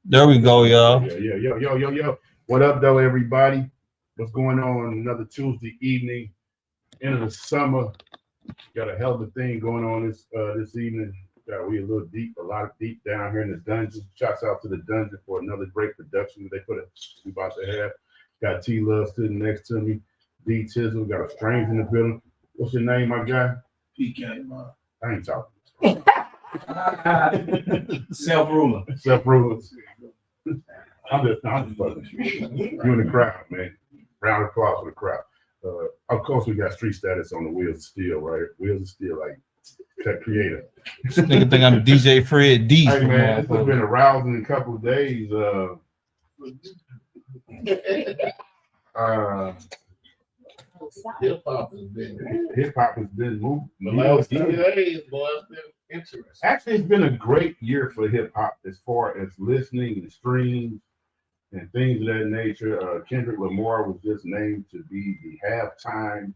There we go, y'all. Yo. What up, though, everybody? What's going on? Another Tuesday evening, end of the summer. Got a hell of a thing going on this evening. We a lot of deep down here in the dungeon. Shouts out to the dungeon for another great production that we about to have. Got T Love sitting next to me. D Tizzle, got a stranger in the building. What's your name, my guy? PK, man. I ain't talking. Self-ruler. I'm just fucking. You in the crowd, man. Round of applause for the crowd. Of course, we got street status on the Wheels of Steel, right? Wheels of Steel, like that creator. This nigga think I'm DJ Fred D. Hey, man, this has been a rousing couple of days. Hip hop has been moved. The last 2 days, boy, it's been interesting. Actually, it's been a great year for hip hop as far as listening and streams and things of that nature. Kendrick Lamar was just named to be the headliner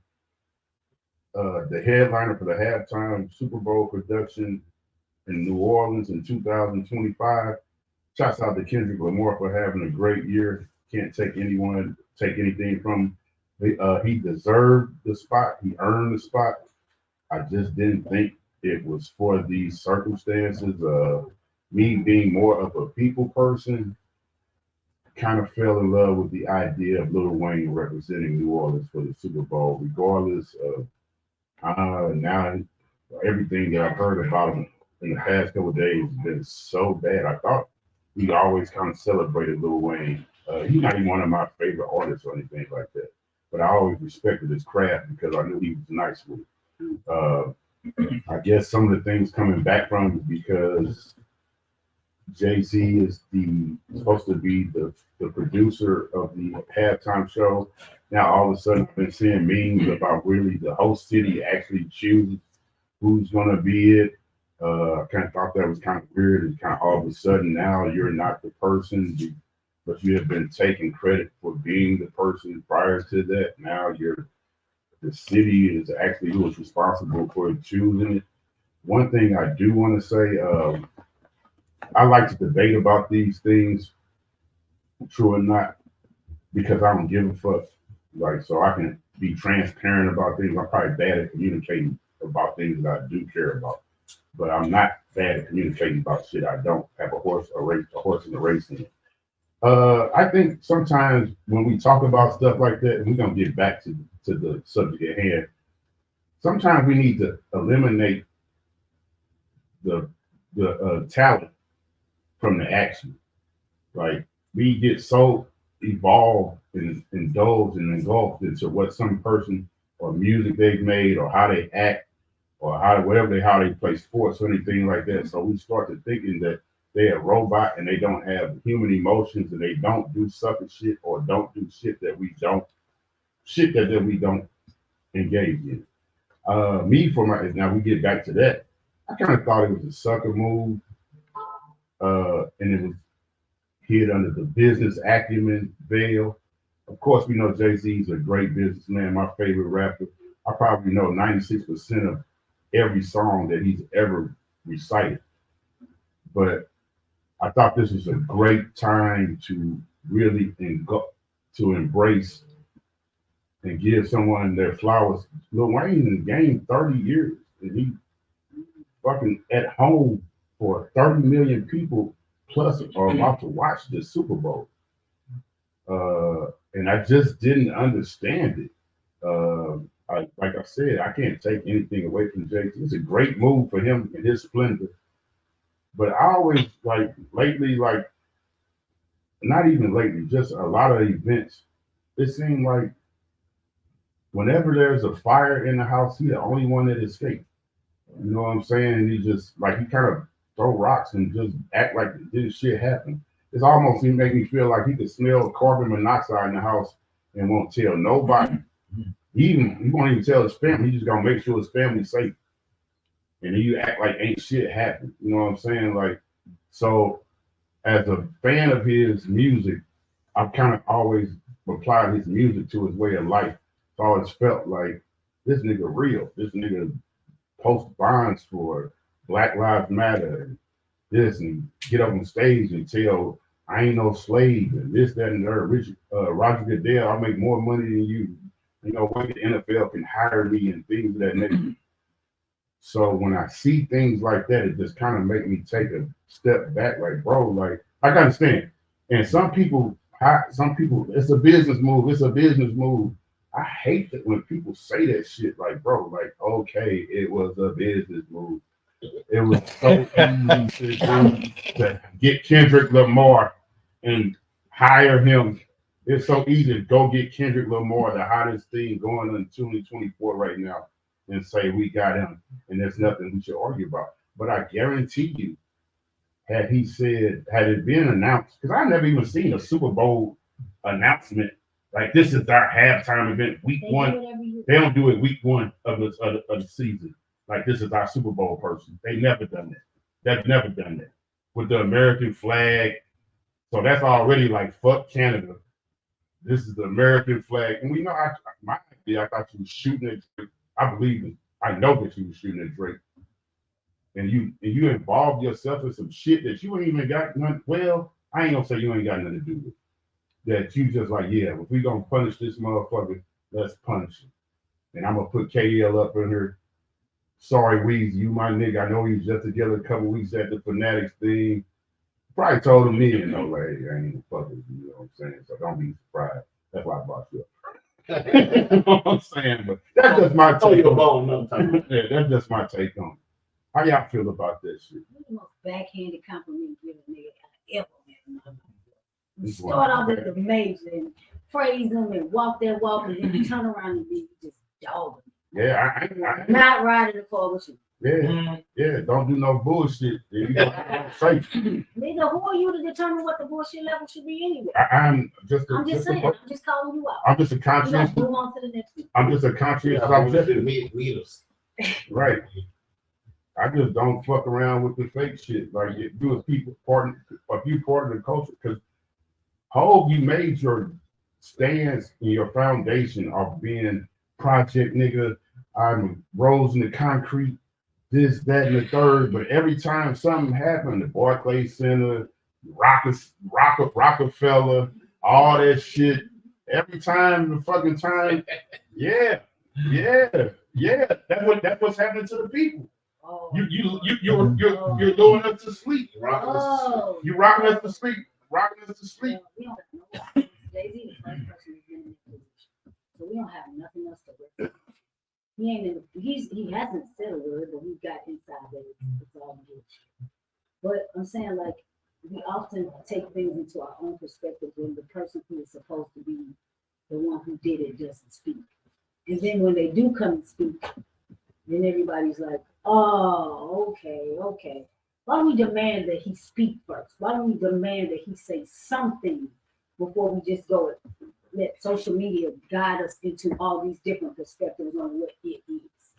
for the halftime Super Bowl production in New Orleans in 2025. Shouts out to Kendrick Lamar for having a great year. Can't take anything from him. He deserved the spot. He earned the spot. I just didn't think it was for these circumstances. Me being more of a people person, kind of fell in love with the idea of Lil Wayne representing New Orleans for the Super Bowl, regardless of now everything that I've heard about him in the past couple of days has been so bad. I thought we always kind of celebrated Lil Wayne. He's not even one of my favorite artists or anything like that, but I always respected his craft because I knew he was nice with it. I guess some of the things coming back from him because Jay-Z is supposed to be the producer of the halftime show. Now all of a sudden I've been seeing memes about really the host city actually chooses who's gonna be it. I kind of thought that was kind of weird, and kind of all of a sudden now you're not the person, but you have been taking credit for being the person prior to that. Now the city is actually who is responsible for choosing it. One thing I do want to say, I like to debate about these things, true or not, because I don't give a fuck. Like, so I can be transparent about things. I'm probably bad at communicating about things that I do care about, but I'm not bad at communicating about shit I don't have a horse in the race in. I think sometimes when we talk about stuff like that, and we're gonna get back to the subject at hand, sometimes we need to eliminate the talent from the action. Like, we get so evolved and indulged and engulfed into what some person or music they've made or how they act or how they play sports or anything like that. So we start to thinking that they're a robot and they don't have human emotions and they don't do sucker shit or don't do shit that we don't engage in. Now we get back to that. I kind of thought it was a sucker move, and it was hid under the business acumen veil. Of course, we know Jay-Z is a great businessman, my favorite rapper. I probably know 96% of every song that he's ever recited. But I thought this was a great time to really embrace and give someone their flowers. Lil Wayne in the game 30 years, and he fucking at home for 30 million people plus are about to watch the Super Bowl. And I just didn't understand it. Like I said, I can't take anything away from Jay-Z. It's a great move for him in his splendor. But I always, lately, not even lately, just a lot of events, it seemed like whenever there's a fire in the house, he's the only one that escaped. You know what I'm saying? He just, he kind of throw rocks and just act like this shit happened. It's almost, he make me feel like he could smell carbon monoxide in the house and won't tell nobody. He won't even tell his family. He's just gonna make sure his family's safe. And you act like ain't shit happened. You know what I'm saying? So as a fan of his music, I've kind of always applied his music to his way of life. So I always felt like this nigga real. This nigga post bonds for Black Lives Matter. this and get up on stage and tell I ain't no slave and this, that, and the other. Roger Goodell, I make more money than you. You know, when the NFL can hire me and things of that nature. So when I see things like that, it just kind of make me take a step back. Like, bro, like I can understand. And some people, it's a business move. It's a business move. I hate that when people say that shit. Like, bro, like, okay, it was a business move. It was so easy to get Kendrick Lamar and hire him. It's so easy to go get Kendrick Lamar, the hottest thing going on in 2024 right now, and say we got him, and there's nothing we should argue about. But I guarantee you, had it been announced, because I've never even seen a Super Bowl announcement like this is our halftime event, week one. They don't do it week one of the season. Like this is our Super Bowl person. They never done that. They've never done that with the American flag. So that's already like fuck Canada. This is the American flag, and we know I thought you was shooting at Drake. I believe it. I know that you was shooting at Drake, and you involved yourself in some shit that you ain't even got none. Well, I ain't gonna say you ain't got nothing to do with. That you just like, yeah, if we gonna punish this motherfucker, let's punish him. And I'm gonna put KL up in here. Sorry, Weezy, you my nigga. I know he was just together a couple weeks at the Fanatics thing. Probably told him then, no way, I ain't fucking, you know what I'm saying? So don't be surprised. That's why I brought you up. You know what I'm saying? But that's just my take on it. Yeah, that's just my take on it. How y'all feel about that shit? The most backhanded compliment you ever had. You start off with the major and praise them and walk that walk, and then you turn around and be just dogging. Yeah, I not riding the car with you. Yeah, don't do no bullshit. You safe. Nigga, who are you to determine what the bullshit level should be anyway? I'm just saying, I'm just calling you out. I'm just a conscientious. Move on to the next one. I'm just a conscientious objective. Right. I just don't fuck around with the fake shit. Like you as people part of the culture, because Hov, you made your stance and your foundation of being project nigga. I'm rose in the concrete. This, that, and the third, but every time something happened, the Barclays Center, Rockefeller, all that shit, every time, the fucking time, yeah, that's what's happening to the people. Oh. You're luring us to sleep. You're rocking us to sleep. We don't have no Jay-Z, the first person who's been in this position, so we don't have nothing else to work. He hasn't said a word, but we've got inside that it's all good. But I'm saying, like, we often take things into our own perspective when the person who is supposed to be the one who did it doesn't speak. And then when they do come and speak, then everybody's like, oh, okay. Why don't we demand that he speak first? Why don't we demand that he say something before we just go let social media guide us into all these different perspectives on what it is?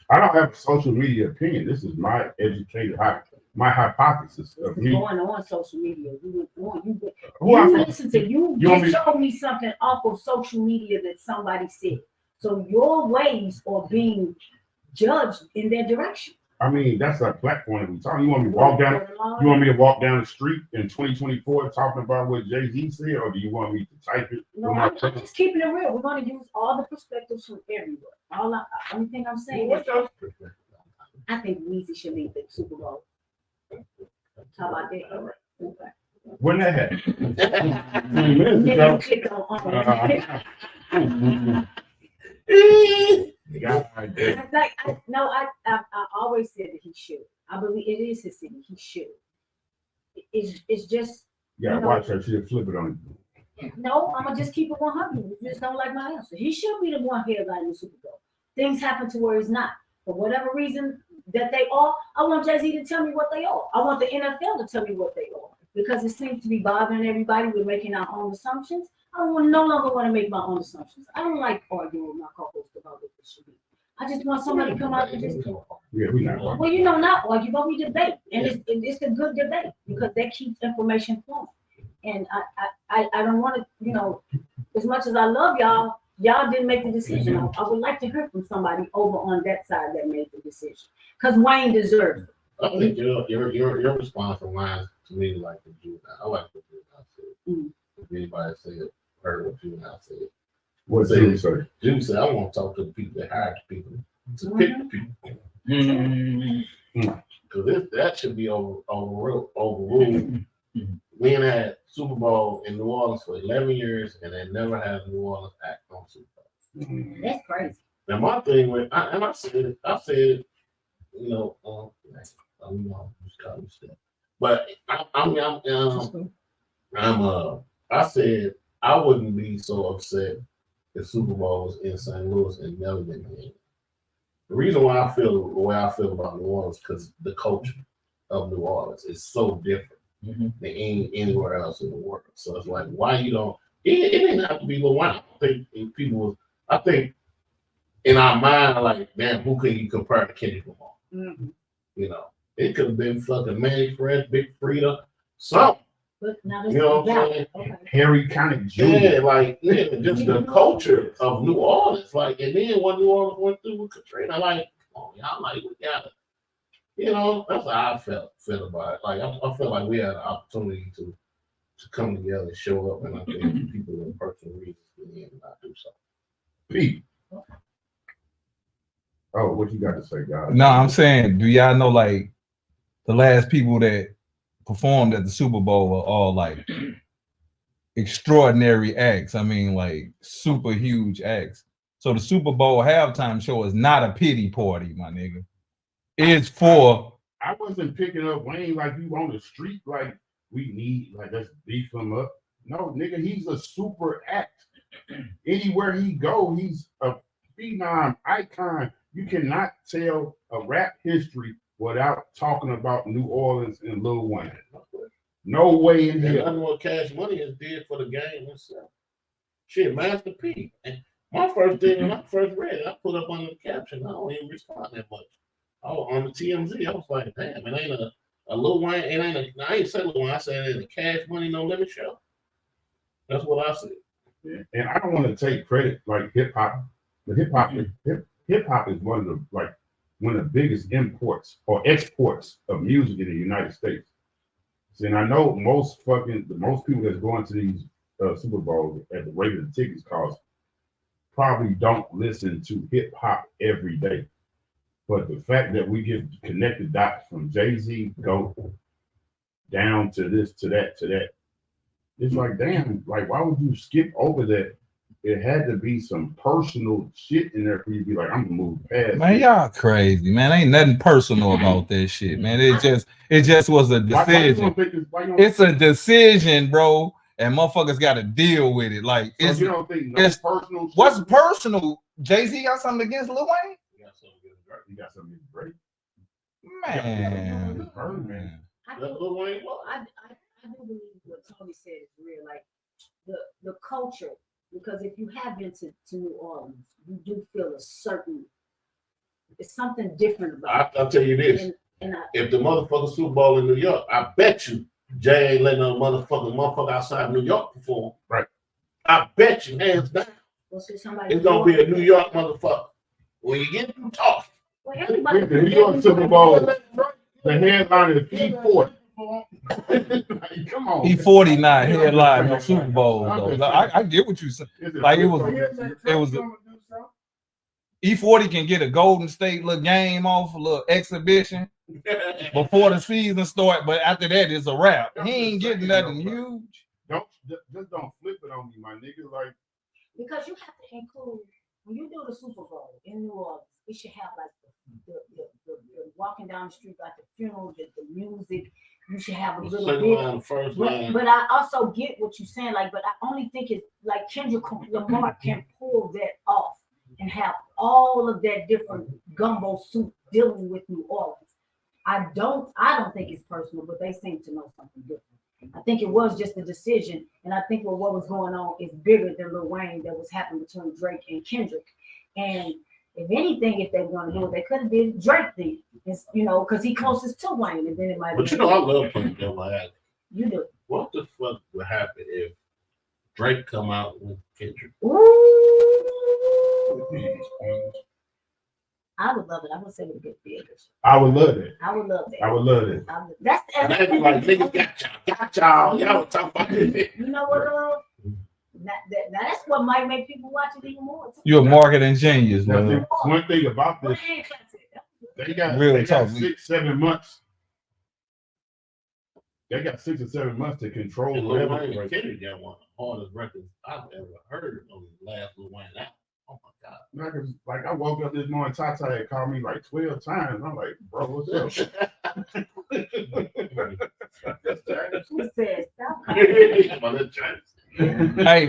I don't have a social media opinion. This is my educated, my hypothesis. This is going on social media. You listen to you showed me something off of social media that somebody said. So your ways are being judged in their direction. I mean, that's a platform that we talk. You want me to walk down? You want me to walk down the street in 2024 talking about what Jay-Z said, or do you want me to type it? No, I'm just keeping it real. We're going to use all the perspectives from everywhere. Only thing I'm saying is, I think Weezy should leave the Super Bowl. How about that? All right. Okay. When that happened? I always said that he should. I believe it is his city. He should. It's just. Yeah, watch her. She'll flip it on you. No, I'm gonna just keep it 100. You just don't like my answer. He should be the one headlining the Super Bowl. Things happen to where he's not. For whatever reason that they are, I want Jay-Z to tell me what they are. I want the NFL to tell me what they are, because it seems to be bothering everybody. We're making our own assumptions. I no longer want to make my own assumptions. I don't like arguing with my co-host about what this should be. I just want somebody to come out and just talk. Yeah, we not arguing. Well, not argue, but we debate, and it's a good debate because that keeps information flowing. And I don't want to, as much as I love y'all didn't make the decision. I would like to hear from somebody over on that side that made the decision, because Wayne deserves it. I think your response aligns to me like the juvenile. I like what juvenile said. If anybody said heard what juvenile said. What Jim say? Jim said, I want to talk to the people that hire the people to pick the people. Because that should be overruled. We ain't had Super Bowl in New Orleans for 11 years, and they never had New Orleans act on Super Bowl. That's crazy. Now my thing with, I said, you know, I don't know, but I said I wouldn't be so upset if Super Bowl was in St. Louis and never been here. The reason why I feel the way I feel about New Orleans because the culture of New Orleans is so different than anywhere else in the world. So it's like, why you don't? It didn't have to be Lil Wayne. I think in our mind, like, damn, who can you compare to Kendrick Lamar? You know, it could have been fucking Manny Fresh, Big Frida, something. But now You know what I'm saying? Okay. Harry Connick Jr. Yeah, like just the culture of New Orleans, like, and then when New Orleans went through with Katrina, like, oh, y'all, like, we gotta, you know, that's how I felt about it. Like, I felt like we had an opportunity to come together and show up, and I think people in personal reasons did not do so. Pete. Oh, what you got to say, guys? No, I'm saying, do y'all know like the last people that performed at the Super Bowl were all like extraordinary acts. I mean, like super huge acts. So the Super Bowl halftime show is not a pity party, my nigga. It's for. I wasn't picking up Wayne like you on the street, like we need, like let's beef him up. No, nigga, he's a super act. Anywhere he go, he's a phenom icon. You cannot tell a rap history without talking about New Orleans and Lil Wayne. No way in And hell. nothing what Cash Money has did for the game itself. Shit, Master P. And my first thing when I first read it, I put up on the caption. I don't even respond that much. Oh, on the TMZ, I was like, damn, it ain't a Lil Wayne. It ain't a. I ain't say Lil Wayne. I said it ain't a Cash Money No Limit show. That's what I said. Yeah. And I don't want to take credit like hip hop, but hip hop is one of the biggest imports or exports of music in the United States. See, and I know most people that's going to these Super Bowls at the rate of the tickets cost probably don't listen to hip hop every day. But the fact that we get connected dots from Jay-Z go down to this, to that, it's like, damn, like why would you skip over that? It had to be some personal shit in there for you to be like, I'm gonna move past. Man, y'all crazy, man. Ain't nothing personal about that shit, man. It just was a decision. It's a decision, bro, and motherfuckers got to deal with it. Like, So it's, you don't think it's personal? What's personal? Jay-Z got something against Lil Wayne? You got something great. Man. I do believe what Tony said is real. Like the culture, because if you have been to New Orleans, you do feel it's something different about it. I'll tell you this. If the motherfucking Super Bowl in New York, I bet you Jay ain't letting no motherfucker outside New York perform. Right. I bet you, hands down. It's gonna be a New York motherfucker. When you get them talking. Well, everybody The New York Super Bowl, the headline is E40. Come on. E40 not headline no Super Bowl though. I get what you said. Like it was E40 can get a Golden State little game off, a little exhibition before the season start, but after that it's a wrap. He ain't getting nothing huge. Just don't flip it on me, my nigga. Like, because you have to include when you do the Super Bowl in New Orleans, it should have like the walking down the street, like the funeral, the music. You should have a little bit. But I also get what you're saying, like, but I only think it's like Kendrick Lamar can pull that off and have all of that different gumbo soup dealing with New Orleans. I don't think it's personal, but they seem to know something different. I think it was just a decision, and I think what was going on is bigger than Lil Wayne that was happening between Drake and Kendrick. And if anything, if they want to do it, they could have did Drake then, you know, because he closest to Wayne, and then it might. But you know, I love playing devil advocate. You do. What the fuck would happen if Drake come out with Kendrick? Ooh. I would love it. I would say it would get theaters. I would love it. I would love that. I would love it. That's They'd be like, niggas got y'all. Y'all talk about it. You know what? Now that's what might make people watch it even more. You're a marketing genius, Now, man. one thing about this, they got 6-7 months. They got 6 or 7 months to control whatever. Kendrick got one of the hardest records I've ever heard on the last Lil Wayne album. Oh my God. Like I woke up this morning, Tata had called me like 12 times. I'm like, bro, what's up? She said, stop. Hey,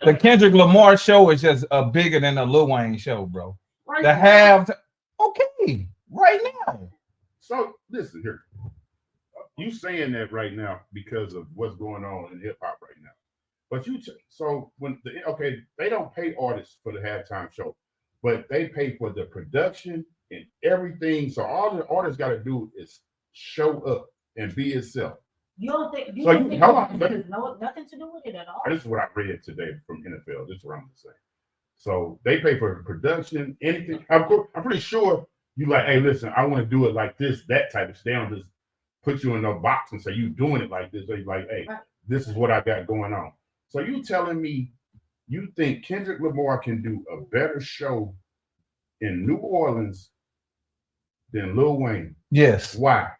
the Kendrick Lamar show is just bigger than the Lil Wayne show, bro. Right The half, okay, right now. So listen here. You saying that right now because of what's going on in hip hop right now. But so when they don't pay artists for the halftime show, but they pay for the production and everything. So all the artists got to do is show up and be itself. You don't think? There's nothing to do with it at all. This is what I read today from NFL. This is what I'm saying. So they pay for production, anything. I'm pretty sure you like, hey, listen, I want to do it like this, that type of stuff. They don't just put you in a box and say you doing it like this. They like, hey, this is what I got going on. So you telling me you think Kendrick Lamar can do a better show in New Orleans than Lil Wayne? Yes. Why?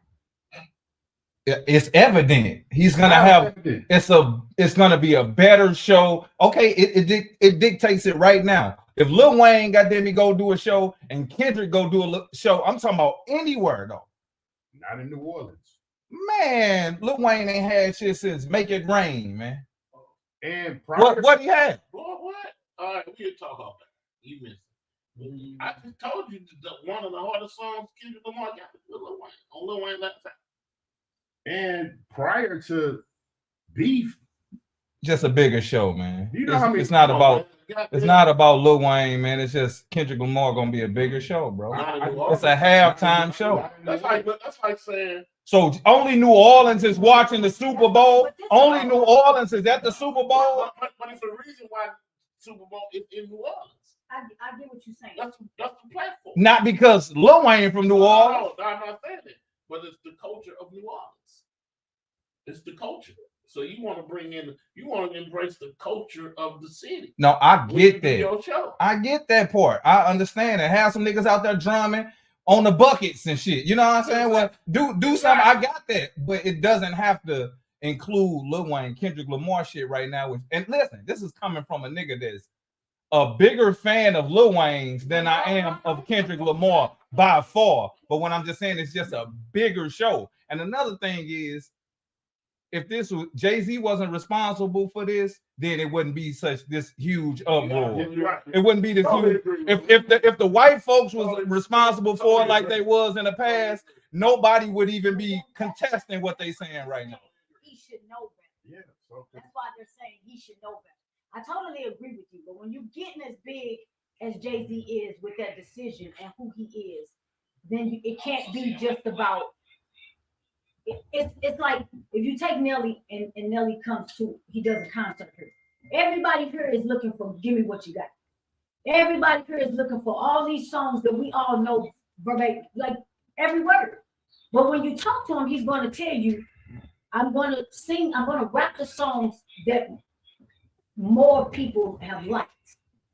It's evident he's gonna have. It's gonna be a better show. Okay, it dictates it right now. If Lil Wayne goddamn me go do a show and Kendrick go do a show, I'm talking about anywhere though. Not in New Orleans. Man, Lil Wayne ain't had shit since Make It Rain, man. And what he had? What? All right, we'll talk about that. You missed it. I just told you that one of the hardest songs Kendrick Lamar got was Lil Wayne on Lil Wayne last time. And prior to Beef, just a bigger show, man. You know how many? It's not about Lil Wayne, man. It's just Kendrick Lamar gonna be a bigger show, bro. It's a halftime show. That's like saying. So only New Orleans is watching the Super Bowl. Only New Orleans is at the Super Bowl. But it's the reason why Super Bowl is in New Orleans. I get what you're saying. That's the platform. Not because Lil Wayne from New Orleans. No, I'm not saying it. But it's the culture of New Orleans. It's the culture. So you want to embrace the culture of the city. No, I get that. Your show. I get that part. I understand it. Have some niggas out there drumming on the buckets and shit. You know what I'm saying? Well, do something. I got that, but it doesn't have to include Lil Wayne, Kendrick Lamar shit right now. And listen, this is coming from a nigga that's a bigger fan of Lil Wayne's than I am of Kendrick Lamar by far. But when I'm just saying it's just a bigger show. And another thing is, if this was Jay-Z wasn't responsible for this, then it wouldn't be this huge uproar. It wouldn't be this huge. If the white folks was responsible for it like they was in the past, nobody would even be contesting what they saying right now. He should know better. Yeah, that's why they're saying he should know better. I totally agree with you, but when you're getting as big as Jay-Z is with that decision and who he is, then it can't be just about. It's like if you take Nelly and Nelly comes to, he does a concert here. Everybody here is looking for give me what you got. Everybody here is looking for all these songs that we all know verbatim, like every word. But when you talk to him, he's going to tell you, I'm going to rap the songs that more people have liked.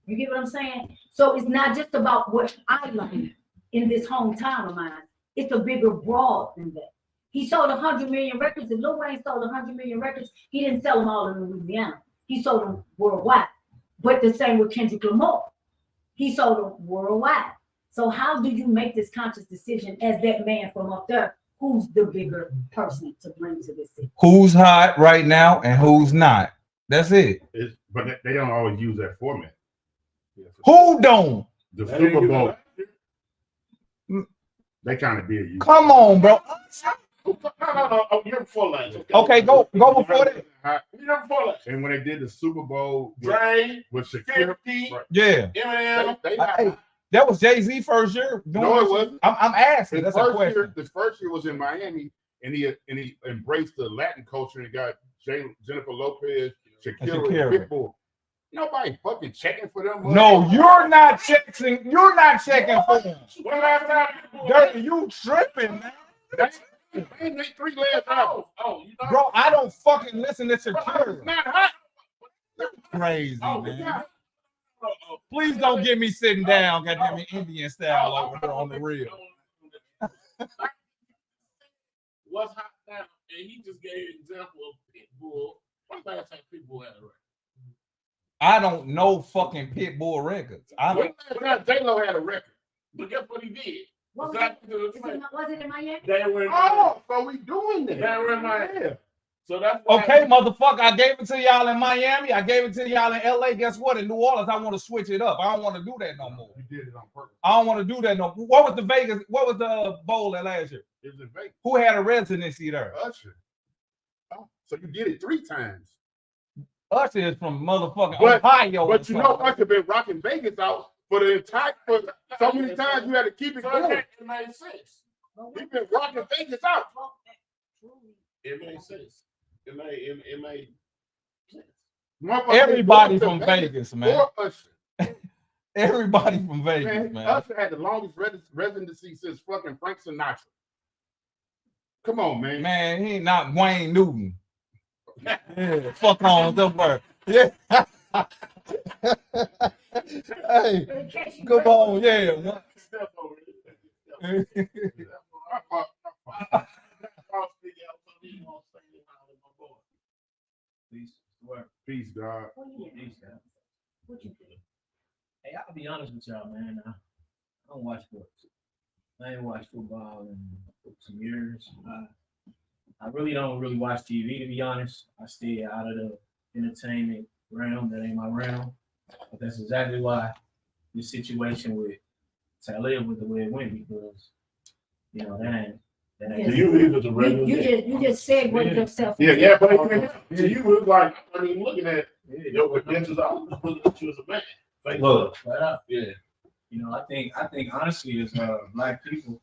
You get what I'm saying? So it's not just about what I like in this hometown of mine. It's a bigger broad than that. He sold 100 million records, and Lil Wayne sold 100 million records. He didn't sell them all in Louisiana. He sold them worldwide. But the same with Kendrick Lamar. He sold them worldwide. So how do you make this conscious decision as that man from up there? Who's the bigger person to bring to this city? Who's hot right now and who's not? That's it. But they don't always use that format. Who don't? The Super Bowl. They kind of did. Come on, bro. No, you're before last. Okay, go before that. You're before last. And when they did the Super Bowl with Shakira, yeah, Eminem, that was Jay-Z first year. No, it wasn't. I'm asking. That's a question. The first year was in Miami, and he embraced the Latin culture and got Jennifer Lopez, Shakira, and Pitbull. Nobody fucking checking for them. No, you're not checking. You're not checking for them. When last time Dirty, you tripping, man. they make 3 last hours. Oh, you know, Bro, I don't fucking listen to It's Shakira. not hot. Crazy, Oh, man. yeah. Please don't get me sitting down, goddamn it, Indian style over there on the real. What's hot now? And he just gave an example of Pitbull. When's the last time Pitbull had a record? I don't know fucking Pitbull records. I When don't. last time J-Lo had a record? But guess what he did? What was Besides it? the- Was it in Miami? They were in Oh, so we doing that. They were in my- Yeah. So that's why Okay, motherfucker, I gave it to y'all in Miami. I gave it to y'all in LA. Guess what? In New Orleans, I want to switch it up. I don't want to do that no more. You did it on purpose. I don't want to do that no more. What was the Vegas? What was the bowl that last year? It was in Vegas. Who had a residency there? Usher. Oh, so you did it 3 times. Usher is from motherfucking But- Ohio. But you know, Usher been rocking Vegas out for the entire, for so many times you had to keep it So going. it made sense. He been rocking Vegas out. It made sense. It made sense. Motherfucker Everybody going from to Vegas, man. For Usher. Everybody from Vegas, Man, man. Usher had the longest residency since fucking Frank Sinatra. Come on, man. Man, he ain't not Wayne Newton. Yeah, fuck on the word. Yeah. Hey, come on, yeah. Step over it. Peace, God. What you think? Hey, I'll be honest with y'all, man. I don't watch sports. I ain't watched football in some years. I really don't watch TV, to be honest. I stay out of the entertainment realm. That ain't my realm. But that's exactly why this situation with Talib was the way it went, because that ain't. Do you read the regular? You just said what yourself. Yeah, but You look like, I mean, looking at your credentials, I was looking at you as a man. Like, Look, right up. yeah. I think honestly, as Black people,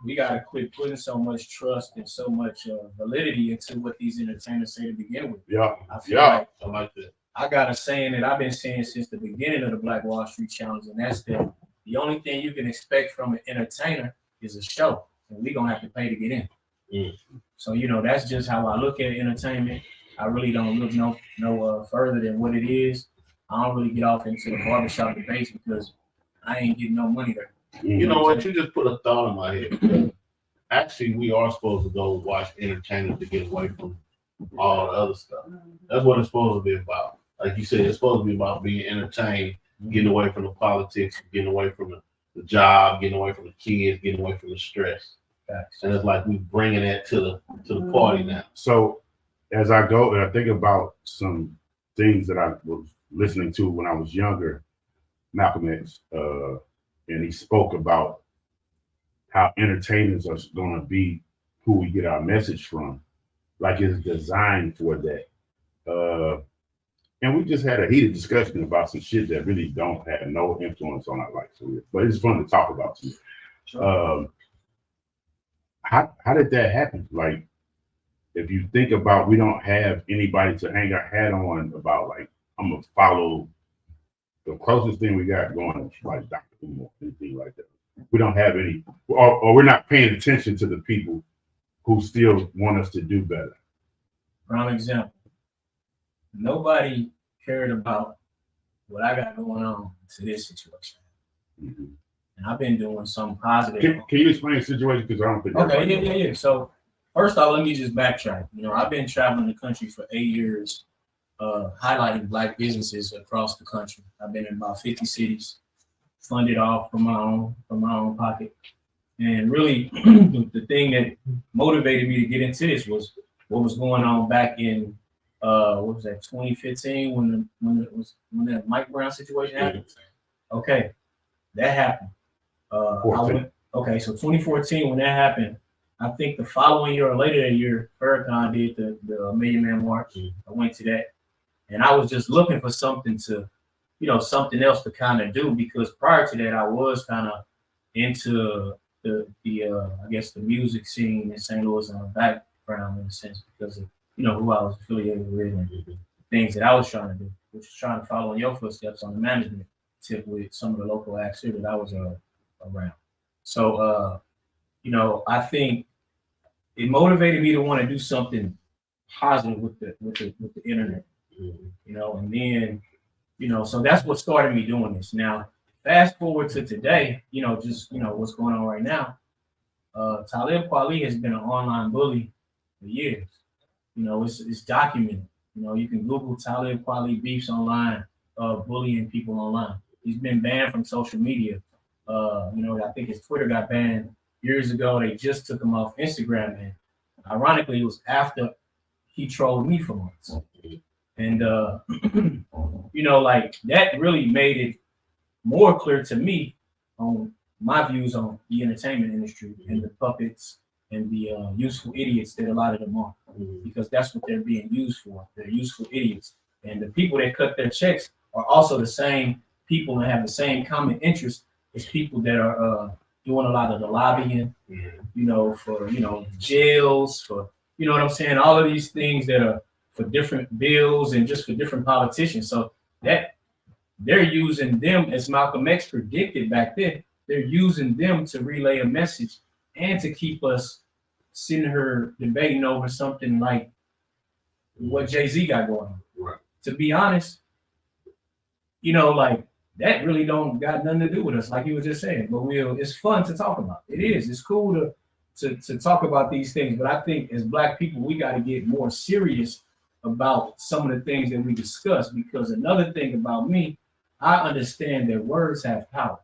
we gotta quit putting so much trust and so much validity into what these entertainers say to begin with. yeah, I feel yeah. like I like that. I got a saying that I've been saying since the beginning of the Black Wall Street Challenge, and that's that the only thing you can expect from an entertainer is a show, and we're gonna have to pay to get in. Mm. So that's just how I look at entertainment. I really don't look no further than what it is. I don't really get off into the barbershop debates because I ain't getting no money there. You know what? You just put a thought in my head. Actually, we are supposed to go watch entertainment to get away from all the other stuff. That's what it's supposed to be about. Like you said, it's supposed to be about being entertained, getting away from the politics, getting away from the job, getting away from the kids, getting away from the stress. And it's like we bringing that to the party now. So as I go and I think about some things that I was listening to when I was younger, Malcolm X, and he spoke about how entertainers are going to be who we get our message from, like it's designed for that. And we just had a heated discussion about some shit that really don't have no influence on our life, but it's fun to talk about too. Sure. How did that happen? Like, if you think about, we don't have anybody to hang our hat on about, like, I'm gonna follow the closest thing we got going is like Dr. Who or anything like that. We don't have any, or we're not paying attention to the people who still want us to do better. Prime example. Nobody cared about what I got going on to this situation. Mm-hmm. And I've been doing something positive. Can you explain the situation? Because I don't think. Okay, yeah. So first off, let me just backtrack. I've been traveling the country for 8 years, highlighting Black businesses across the country. I've been in about 50 cities, funded off from my own pocket. And really, the thing that motivated me to get into this was what was going on back in 2015 when the Mike Brown situation happened. Okay, that happened. So 2014 when that happened, I think the following year or later that year, Farrakhan did the Million Man March. I went to that, and I was just looking for something to, something else to kind of do, because prior to that I was kind of into the I guess the music scene in St. Louis in the background in a sense, because of who I was affiliated with and things that I was trying to do, which was trying to follow in your footsteps on the management tip with some of the local acts here that I was around. So, you know, I think it motivated me to want to do something positive with the internet, you know, and then, you know, so that's what started me doing this. Now, fast forward to today, you know, just, you know, what's going on right now. Talib Kweli has been an online bully for years. You know, it's documented. You know, you can Google Talib Kweli beefs online, bullying people online. He's been banned from social media. You know, I think his Twitter got banned years ago. They just took him off Instagram, and ironically, it was after he trolled me for months. And you know, like that really made it more clear to me on my views on the entertainment industry and the puppets and the useful idiots that a lot of them are, because that's what they're being used for. They're useful idiots, and the people that cut their checks are also the same people and have the same common interest as people that are doing a lot of the lobbying, you know, for, you know, jails, for, you know what I'm saying, all of these things that are for different bills and just for different politicians. So that they're using them, as Malcolm X predicted back then, they're using them to relay a message and to keep us sitting here debating over something like what Jay-Z got going on. Right. To be honest, you know, like that really don't got nothing to do with us, like you were just saying. But it's fun to talk about. It is. It's cool to talk about these things. But I think as Black people, we got to get more serious about some of the things that we discuss, because another thing about me, I understand that words have power.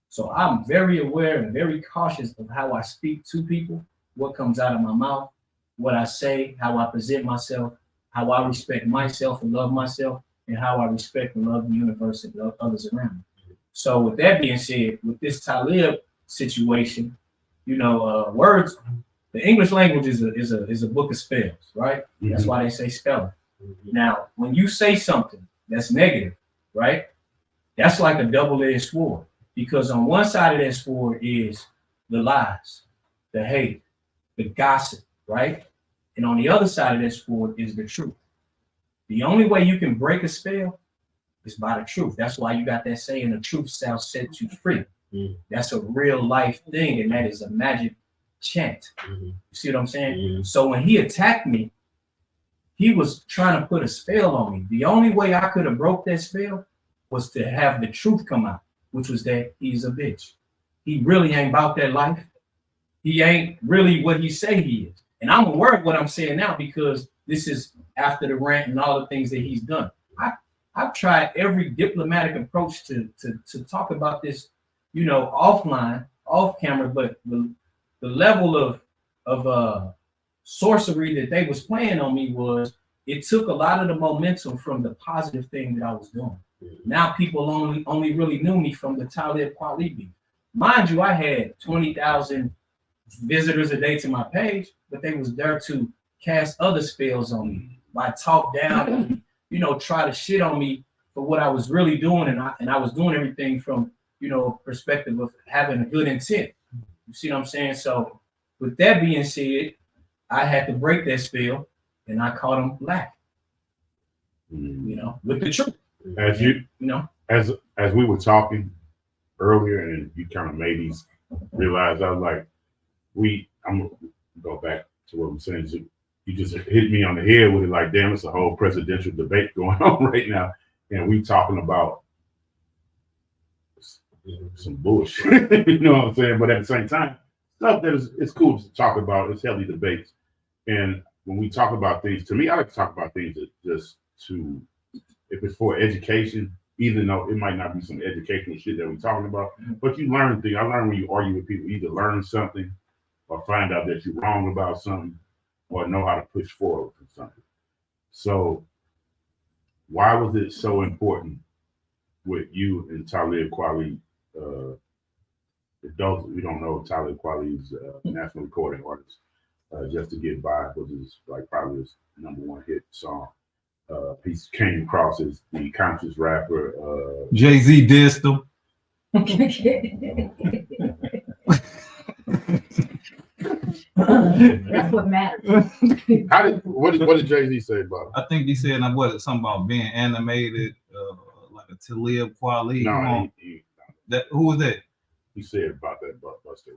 So I'm very aware and very cautious of how I speak to people, what comes out of my mouth, what I say, how I present myself, how I respect myself and love myself, and how I respect and love the universe and love others around me. So with that being said, with this Talib situation, you know, words, the English language is a book of spells, right? That's why they say spelling. Now, when you say something that's negative, right, that's like a double-edged sword, because on one side of that sword is the lies, the hate, the gossip, right? And on the other side of that sword is the truth. The only way you can break a spell is by the truth. That's why you got that saying, the truth shall set you free. That's a real life thing, and that is a magic chant. You see what I'm saying? So when he attacked me, he was trying to put a spell on me. The only way I could have broke that spell was to have the truth come out, which was that he's a bitch. He really ain't about that life. He ain't really what he say he is. And I'm aware of what I'm saying now, because this is after the rant and all the things that he's done. I've tried every diplomatic approach to talk about this, you know, offline, off camera, but the level of sorcery that they was playing on me was, it took a lot of the momentum from the positive thing that I was doing. Now people only really knew me from the Talib Kweli beef. Mind you, I had 20,000 visitors a day to my page, but they was there to cast other spells on me, by talk down and, you know, try to shit on me for what I was really doing, and I was doing everything from, you know, perspective of having a good intent. You see what I'm saying? So with that being said, I had to break that spell, and I caught him Black. You know, with the truth. As you know, as we were talking earlier, and you kind of made these realize, I was like, I'm gonna go back to what I'm saying. So you just hit me on the head with it, like, damn, it's a whole presidential debate going on right now, and we talking about some bullshit. You know what I'm saying? But at the same time, stuff that it's cool to talk about. It's healthy debates, and when we talk about things, to me, I like to talk about things that just to, if it's for education, even though it might not be some educational shit that we're talking about, but you learn things. I learned when you argue with people, either learn something or find out that you're wrong about something, or know how to push forward with something. So why was it so important with you and Talib Kweli? Those we don't know, Talib Kweli's national recording artist, Just to Get By, which is like probably his #1 hit song. He came across as the conscious rapper. Jay-Z dissed him. That's what matters. What did Jay-Z say about it? I think he said something about being animated, like a Talib Kweli. Come on. Who was that? He said about that Busta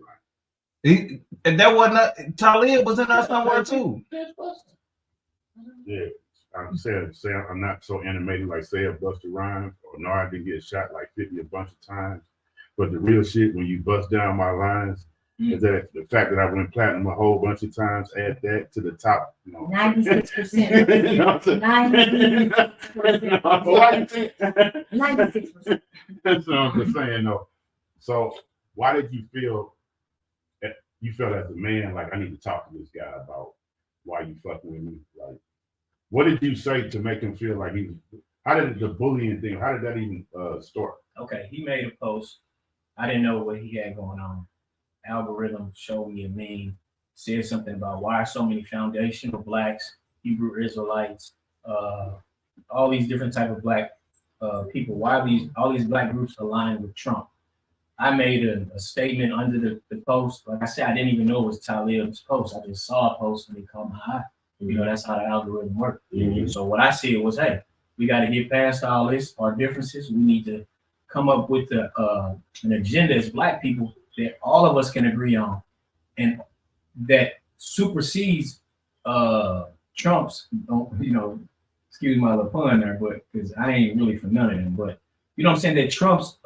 Rhymes. And that wasn't Talib was in there somewhere too. Yeah, I'm saying I'm not so animated like say a Busta Rhymes, or no, I didn't get shot like 50 a bunch of times. But the real shit, when you bust down my lines, is that the fact that I went platinum a whole bunch of times, add that to the top, 96%. 96%. That's what I'm just saying, though. So why did you feel as a man, like I need to talk to this guy about why you fucking with me? Like, what did you say to make him feel like he was, how did the bullying thing, how did that even start? Okay, he made a post. I didn't know what he had going on. Algorithm showed me a meme, said something about why so many foundational blacks, Hebrew Israelites, all these different type of black people, why all these black groups aligned with Trump. I made a statement under the post. Like I said, I didn't even know it was Talib's post. I just saw a post and it caught my eye. You know, that's how the algorithm works. Mm-hmm. So what I said was, hey, we got to get past all this, our differences. We need to come up with an agenda as black people that all of us can agree on, and that supersedes Trump's, excuse my little pun there, but because I ain't really for none of them, but you know what I'm saying, that Trump's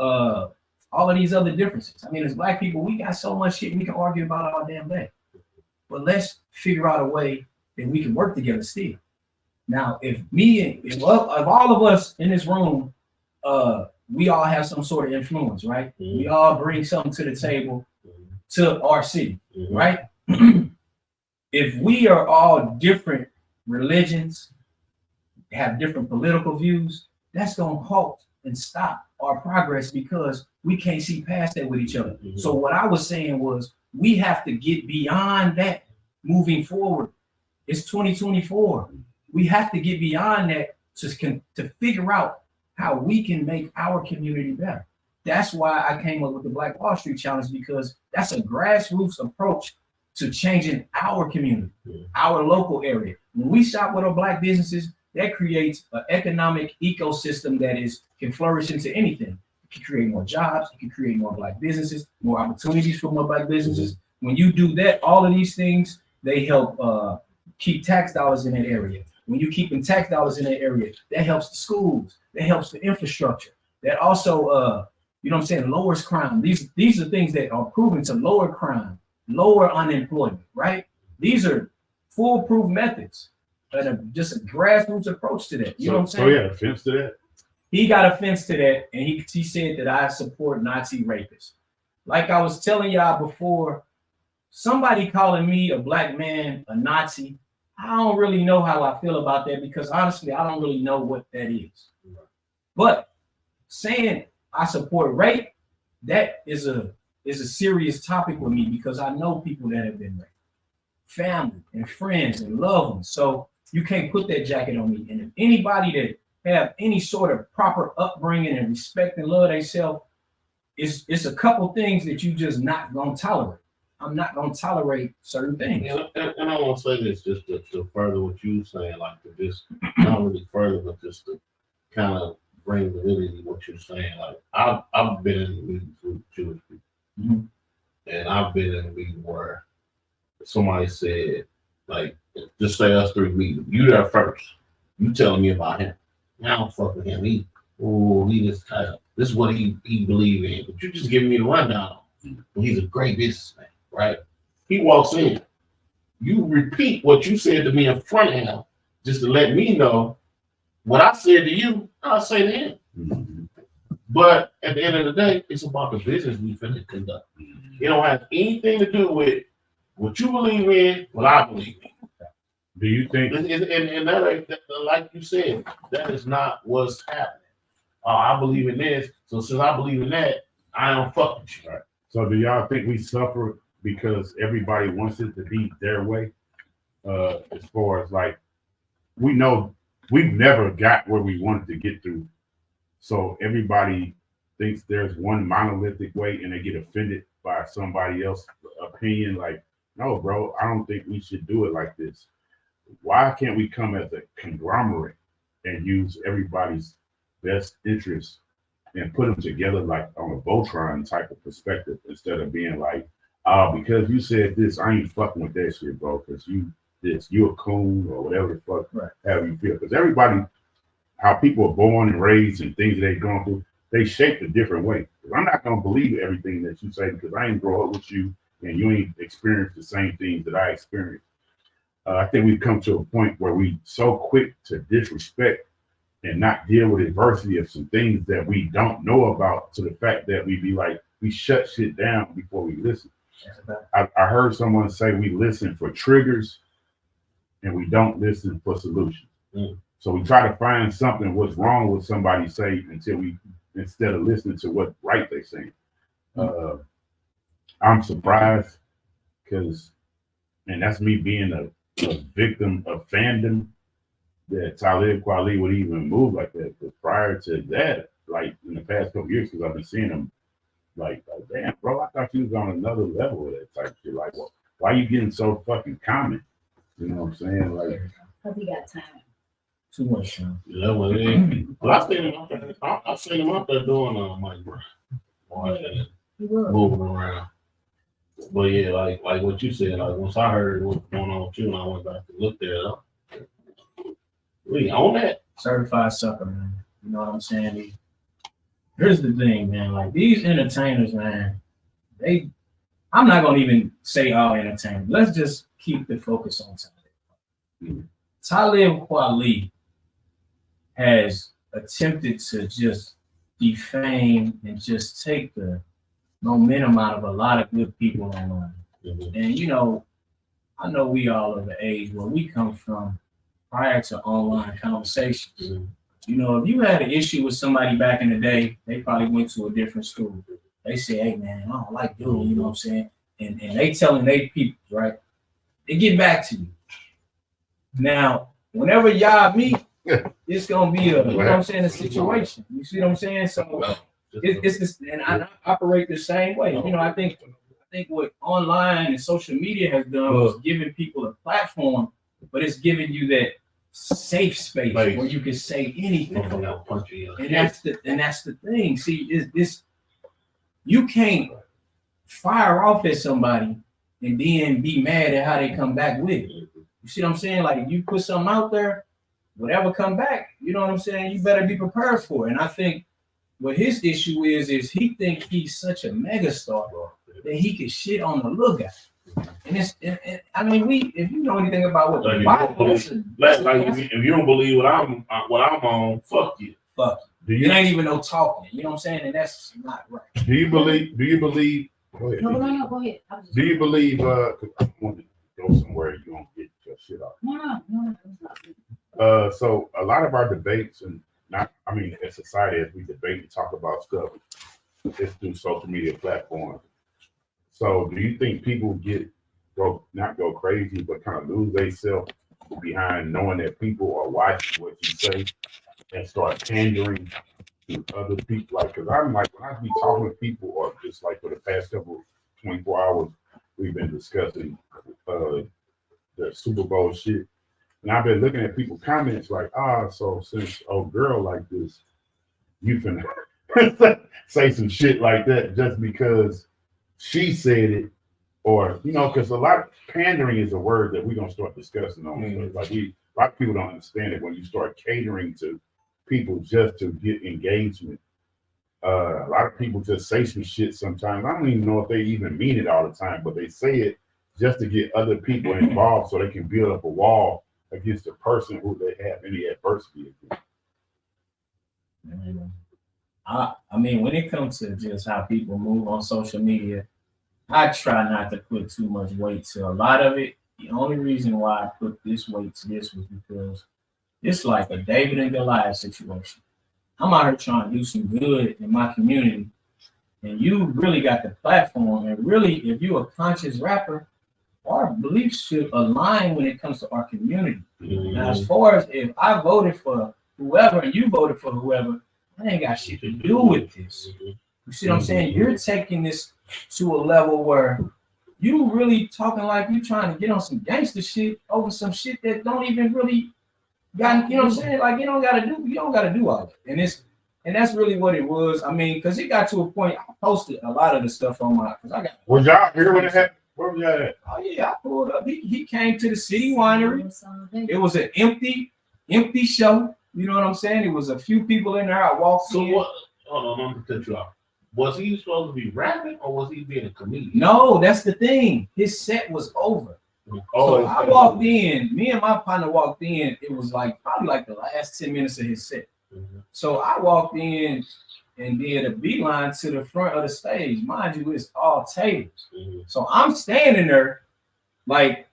all of these other differences. I mean, as black people, we got so much shit we can argue about all damn day. But let's figure out a way that we can work together still. Now, if all of us in this room, we all have some sort of influence, right? Mm-hmm. We all bring something to the table to our city, mm-hmm. right? If we are all different religions, have different political views, that's going to halt and stop our progress because we can't see past that with each other. Mm-hmm. So what I was saying was we have to get beyond that moving forward. It's 2024. We have to get beyond that to figure out how we can make our community better. That's why I came up with the Black Wall Street Challenge, because that's a grassroots approach to changing our community, our local area. When we shop with our black businesses, that creates an economic ecosystem that can flourish into anything. It can create more jobs, it can create more black businesses, more opportunities for more black businesses. Mm-hmm. When you do that, all of these things, they help keep tax dollars in that area. When you keeping tax dollars in that area, that helps the schools, that helps the infrastructure, that also, lowers crime. These are things that are proven to lower crime, lower unemployment, right? These are foolproof methods and just a grassroots approach to that. You know what I'm saying? So he had a fence to that? He got a fence to that, and he said that I support Nazi rapists. Like I was telling y'all before, somebody calling me a black man a Nazi, I don't really know how I feel about that, because honestly, I don't really know what that is. But saying I support rape, that is a serious topic with me, because I know people that have been raped, family and friends and loved ones. So you can't put that jacket on me. And if anybody that have any sort of proper upbringing and respect and love themselves, it's a couple things that you just not gonna tolerate. I'm not going to tolerate certain things. And I want to say this just to further what you were saying, like to just not really further, but just to kind of bring validity what you're saying. Like I've been in meetings with Jewish people, mm-hmm. and I've been in a meeting where somebody said, like, just say us three meeting, you there first, you telling me about him. I don't fuck with him. He just this is what he believe in, but you're just giving me the rundown. Well, he's a great businessman. Right? He walks in. You repeat what you said to me in front of him, just to let me know what I said to you, I'll say to him. Mm-hmm. But at the end of the day, it's about the business we finna conduct. It don't have anything to do with what you believe in, what I believe in. Do you think? And that, like you said, that is not what's happening. I believe in this, so since I believe in that, I don't fuck with you. Right? So do y'all think we suffer because everybody wants it to be their way? As far as like, we know we've never got where we wanted to get through. So everybody thinks there's one monolithic way and they get offended by somebody else's opinion. Like, no, bro, I don't think we should do it like this. Why can't we come as a conglomerate and use everybody's best interests and put them together like on a Voltron type of perspective instead of being like, because you said this, I ain't fucking with that shit, bro, because you a coon or whatever the fuck, right. How you feel. Because everybody, how people are born and raised and things they've gone through, they shaped a different way. I'm not going to believe everything that you say because I ain't grow up with you and you ain't experienced the same things that I experienced. I think we've come to a point where we so quick to disrespect and not deal with adversity of some things that we don't know about, to the fact that we be like, we shut shit down before we listen. I heard someone say we listen for triggers and we don't listen for solutions. So we try to find something what's wrong with somebody say instead of listening to what right they saying. I'm surprised because, and that's me being a victim of fandom, that Talib Kweli would even move like that. But prior to that, like in the past couple years, because I've been seeing him like, damn, bro, I thought you was on another level of that type shit. Like, well, why are you getting so fucking common? You know what I'm saying? Like, Because he got time. Too much time. Yeah, well, I seen him out there. I seen him out there doing Mike Brown, He was. moving around. But yeah, like what you said, like once I heard what's going on with you, and I went back to look there up. We own that. Certified sucker, man. You know what I'm saying? Here's the thing, man. Like these entertainers, man, I'm not gonna even say all entertainers. Let's just keep the focus on Talib. Talib Kweli has attempted to just defame and just take the momentum out of a lot of good people online. And you know, I know we all of the age where we come from prior to online conversations. You know, if you had an issue with somebody back in the day, they probably went to a different school. They say, hey man, I don't like dude, you know what I'm saying? And they telling they people, right? They get back to you. Now, whenever y'all meet, it's gonna be a, you know what I'm saying, a situation. You see what I'm saying? So it's this, and I operate the same way. You know, I think what online and social media has done was giving people a platform, but it's giving you that safe space where you can say anything. And that's the thing. See, this you can't fire off at somebody and then be mad at how they come back with it. You see what I'm saying? Like if you put something out there, whatever come back, you know what I'm saying? You better be prepared for it. And I think what his issue is he think he's such a megastar that he can shit on the little guy. And I mean, if you know anything about what the Bible is, if you don't believe what I'm on, fuck you. Fuck you. It ain't even no talking. You know what I'm saying? And that's not right. Do you believe? Go ahead. No, go ahead. Do you believe? I want to go somewhere you don't get your shit off. No. So a lot of our debates, and as society, as we debate and talk about stuff, it's through social media platforms. So do you think people not go crazy, but kind of lose themselves behind knowing that people are watching what you say and start pandering to other people? Like, because I'm like, when I be talking to people, or just like for the past 24 hours, we've been discussing the Super Bowl shit. And I've been looking at people's comments like, so since old girl like this, you can say some shit like that just because she said it, or because a lot of pandering is a word that we're gonna start discussing on. Like a lot of people don't understand it when you start catering to people just to get engagement. A lot of people just say some shit sometimes. I don't even know if they even mean it all the time, but they say it just to get other people involved so they can build up a wall against the person who they have any adversity against. I mean, when it comes to just how people move on social media, I try not to put too much weight to a lot of it. The only reason why I put this weight to this was because it's like a David and Goliath situation. I'm out here trying to do some good in my community, and you really got the platform. And really, if you're a conscious rapper, our beliefs should align when it comes to our community. Now, as far as if I voted for whoever and you voted for whoever, that ain't got shit to do with this. You see what I'm saying? You're taking this to a level where you really talking like you trying to get on some gangster shit over some shit that don't even really got, you know what I'm saying? Like you don't gotta do all that. And that's really what it was. I mean, because it got to a point, I posted a lot of the stuff on my, because I got. Was y'all here when it happened? Where was y'all at? Oh yeah, I pulled up. He came to the city winery. It was an empty show. You know what I'm saying? It was a few people in there. I walked So in. what? Hold on, I'm gonna cut you off. Was he supposed to be rapping or was he being a comedian? No, that's the thing. His set was over. So I walked in. Me and my partner walked in. It was like probably like the last 10 minutes of his set. So I walked in and did a beeline to the front of the stage. Mind you, it's all tables. So I'm standing there like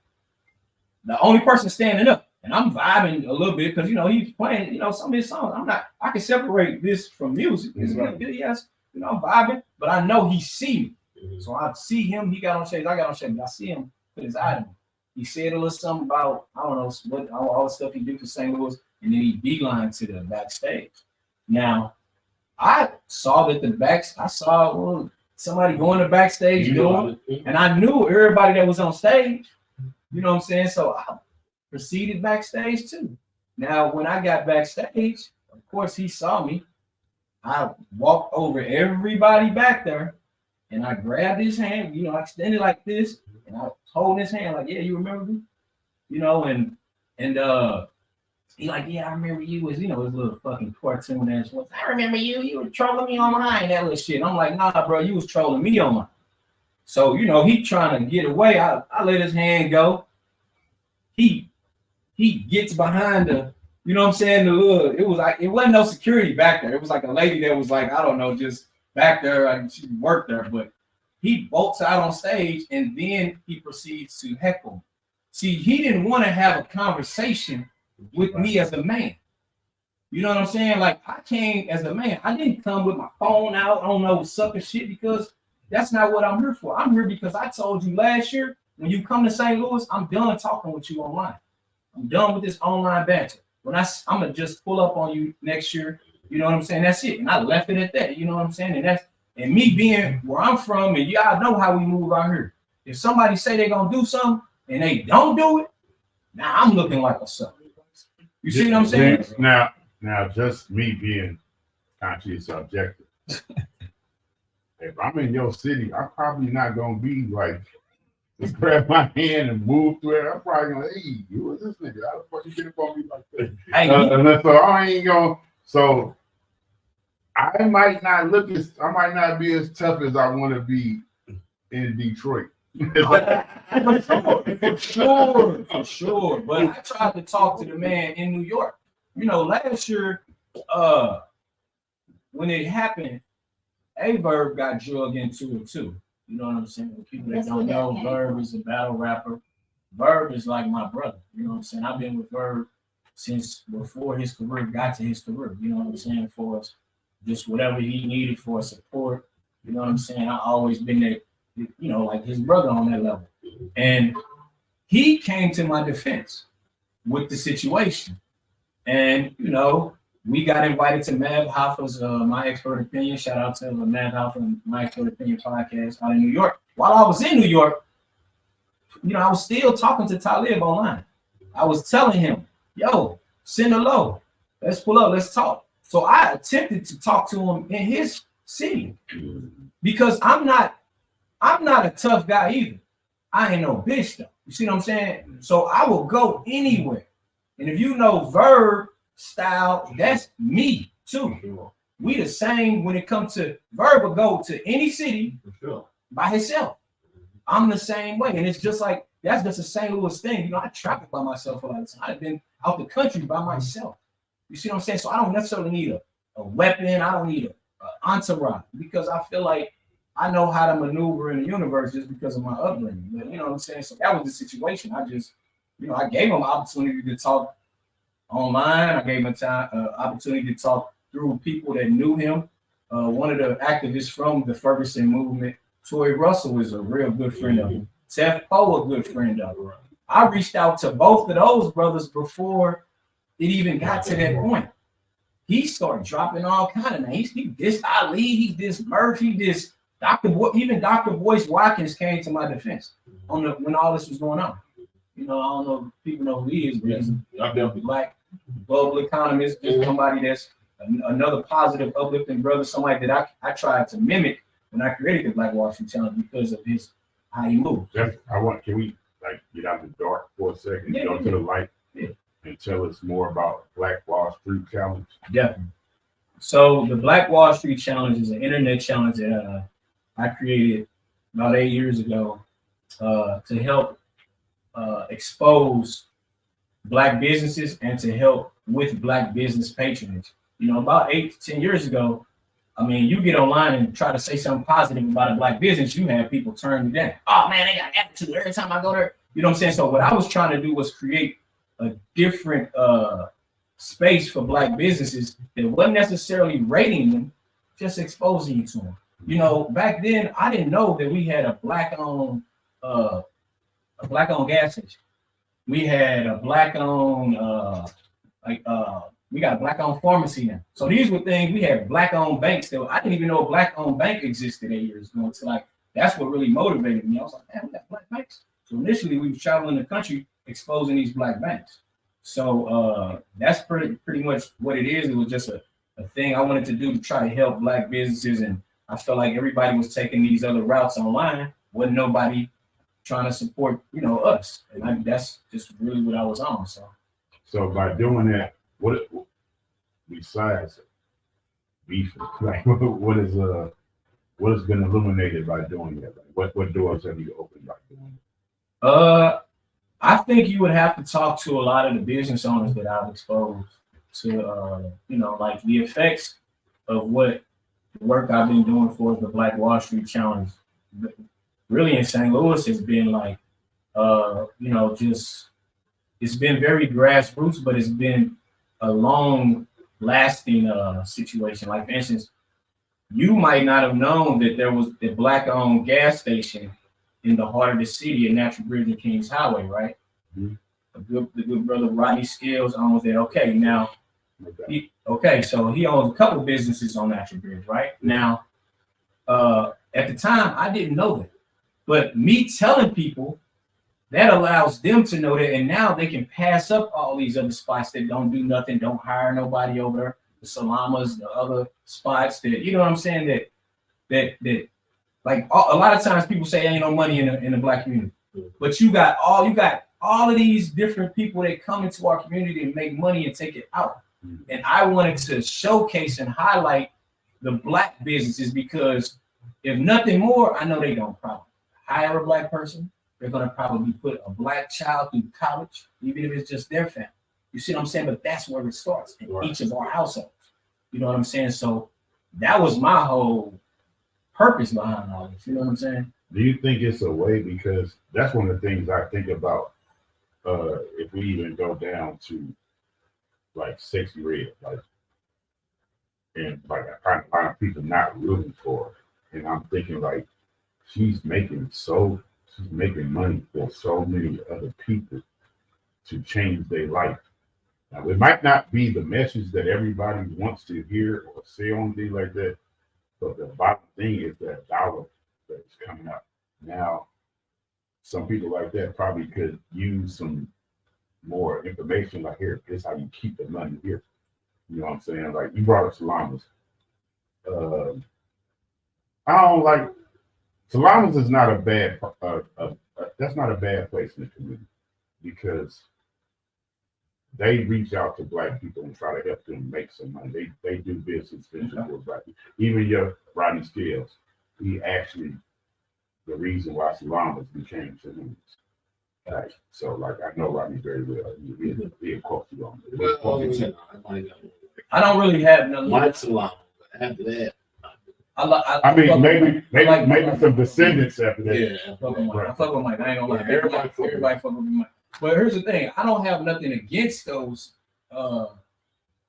the only person standing up. And I'm vibing a little bit because, you know, he's playing, you know, some of his songs. I can separate this from music. It's like, yes, you know, I'm vibing, but I know he see me. So I see him. He got on shades. I got on shades. I see him put his eye on me. He said a little something about, I don't know, what all the stuff he did for St. Louis. And then he beeline to the backstage. Now, I saw that I saw somebody going to backstage door, and I knew everybody that was on stage. You know what I'm saying? So I proceeded backstage too. Now, when I got backstage, of course, he saw me. I walked over everybody back there, and I grabbed his hand. You know, I extended like this, and I was holding his hand like, "Yeah, you remember me?" You know, and he like, "Yeah, I remember you." Was, you know, his little fucking cartoon ass voice. "I remember you. You were trolling me online, that little shit." I'm like, "Nah, bro, you was trolling me online." So, you know, he trying to get away. I let his hand go. He gets behind the, you know what I'm saying? The little, it was like, it wasn't no security back there. It was like a lady that was like, I don't know, just back there. Like she worked there, but he bolts out on stage and then he proceeds to heckle me. See, he didn't want to have a conversation with me as a man. You know what I'm saying? Like I came as a man. I didn't come with my phone out. I don't know, sucking shit, because that's not what I'm here for. I'm here because I told you last year, when you come to St. Louis, I'm done talking with you online. I'm done with this online banter. When I'm gonna just pull up on you next year. You know what I'm saying? That's it. And I left it at that. You know what I'm saying? And me being where I'm from, and y'all know how we move out here. If somebody say they're gonna do something and they don't do it, now I'm looking like a sucker. You see what I'm saying? Now, just me being conscious objective. If I'm in your city, I'm probably not gonna be like, just grab my hand and move through it. I'm probably gonna, hey, who is this nigga? How the fuck you get up on me like that? Hey, so I ain't gonna. So I might not be as tough as I want to be in Detroit. For sure. But I tried to talk to the man in New York. You know, last year, when it happened, A-Verb got drugged into it too. You know what I'm saying? For people that don't know, Verb is a battle rapper. Verb is like my brother. You know what I'm saying? I've been with Verb since before his career got to his career. You know what I'm saying? For us, just whatever he needed for support. You know what I'm saying? I always been there, you know, like his brother on that level. And he came to my defense with the situation. And, you know, we got invited to Mav Hoffa's My Expert Opinion. Shout out to Mav Hoffa and My Expert Opinion podcast out in New York. While I was in New York, you know, I was still talking to Talib online. I was telling him, yo, send a low. Let's pull up, let's talk. So I attempted to talk to him in his city because I'm not a tough guy either. I ain't no bitch though. You see what I'm saying? So I will go anywhere. And if you know Verb style, that's me too. We the same when it comes to Verb will go to any city by himself. I'm the same way. And it's just like, that's just a St. Louis thing. You know, I travel by myself a lot of time. I've been out the country by myself. You see what I'm saying? So I don't necessarily need a weapon. I don't need an entourage because I feel like I know how to maneuver in the universe just because of my upbringing. But, you know what I'm saying? So that was the situation. I just, you know, I gave him an opportunity to talk online. I gave him an opportunity to talk through people that knew him. One of the activists from the Ferguson movement, Toy Russell, is a real good friend of him. Tef Poe, a good friend of him. I reached out to both of those brothers before it even got to that point. He started dropping all kind of names. He dissed Ali, he dissed Murphy, he dissed Even Dr. Boyce Watkins came to my defense when all this was going on. You know, I don't know if people know who he is, but he's a black global economist, just somebody that's another positive, uplifting brother, somebody that I tried to mimic when I created the Black Wall Street Challenge because of how he moves. Can we like get out the dark for a second, go to the light, and tell us more about Black Wall Street Challenge? Definitely. So the Black Wall Street Challenge is an internet challenge that I created about 8 years ago to help expose Black businesses and to help with Black business patronage. You know, about 8 to 10 years ago, I mean, you get online and try to say something positive about a Black business, you have people turn you down. Oh man, they got attitude every time I go there. You know what I'm saying? So what I was trying to do was create a different space for Black businesses that wasn't necessarily rating them, just exposing you to them. You know, back then I didn't know that we had a Black-owned gas station. We had a Black-owned we got a Black-owned pharmacy now. So these were things, we had Black-owned banks that I didn't even know a Black-owned bank existed 8 years ago. So like that's what really motivated me. I was like, man, we got Black banks. So initially we were traveling the country exposing these Black banks. So that's pretty much what it is. It was just a thing I wanted to do to try to help Black businesses, and I felt like everybody was taking these other routes online. Wasn't nobody trying to support, you know, us, and that's just really what I was on. So by doing that, what besides beef, like what has been illuminated by doing that? Like, what doors have you opened by doing it? I think you would have to talk to a lot of the business owners that I've exposed to, you know, like the effects of what the work I've been doing for the Black Wall Street Challenge. Really in St. Louis has been like, you know, just it's been very grassroots, but it's been a long-lasting situation. Like, for instance, you might not have known that there was a Black-owned gas station in the heart of the city at Natural Bridge and Kings Highway, right? Mm-hmm. The good brother Rodney Scales owns that. Okay, now, so he owns a couple businesses on Natural Bridge, right? Now, at the time, I didn't know that. But me telling people, that allows them to know that, and now they can pass up all these other spots that don't do nothing, don't hire nobody over there, the Salamas, the other spots that, you know what I'm saying, that like a lot of times people say ain't no money in the Black community, but you got all of these different people that come into our community and make money and take it out. And I wanted to showcase and highlight the Black businesses, because if nothing more, I know they don't probably hire a Black person. They're going to probably put a Black child through college, even if it's just their family. You see what I'm saying? But that's where it starts in each of our households. You know what I'm saying? So that was my whole purpose behind all this. You know what I'm saying? Do you think it's a way? Because that's one of the things I think about. If we even go down to like Sexy Red, like, and like I find people not rooting for her, and I'm thinking like she's making money for so many other people to change their life. Now, it might not be the message that everybody wants to hear or say on things like that, but the bottom thing is that dollar that is coming up. Now, some people like that probably could use some more information, like, here, this is how you keep the money here. You know what I'm saying? Like, you brought up Salamas. I don't like Salamas is not a bad that's not a bad place in the community, because they reach out to Black people and try to help them make some money. They do business with Black people. Even your Rodney Scales, he actually the reason why Salamas became Salamas. Right. So like I know Rodney very well. He of course you on it. I don't really have nothing like Salamas, but after that. I mean, maybe some descendants after that. Yeah, I fuck with Mike. I ain't gonna lie. Everybody fuck with Mike. But here's the thing: I don't have nothing against those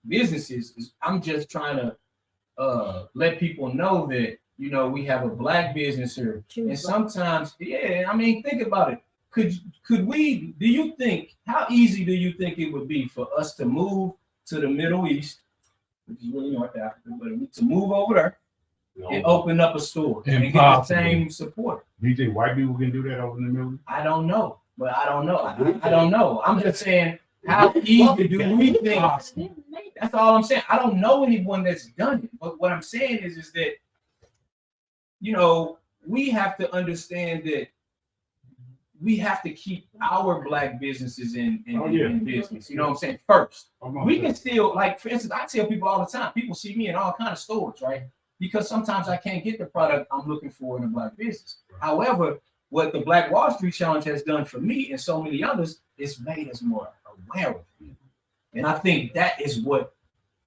businesses. I'm just trying to let people know that, you know, we have a Black business here, and sometimes, I mean, think about it. Could we? Do you think? How easy do you think it would be for us to move to the Middle East, which is really North Africa, but to move over there? and open up a store and get the Impossible. same support. Do you think white people can do that over in the middle? I don't know, but I don't know. I don't know. I'm just saying, how easy do we think? That's all I'm saying. I don't know anyone that's done it. But what I'm saying is that, you know, we have to understand that we have to keep our black businesses in business. You know what I'm saying? First, we can still, like, for instance, I tell people all the time, people see me in all kind of stores, right? Because sometimes I can't get the product I'm looking for in a black business. However, what the Black Wall Street Challenge has done for me and so many others is made us more aware of it. And I think that is what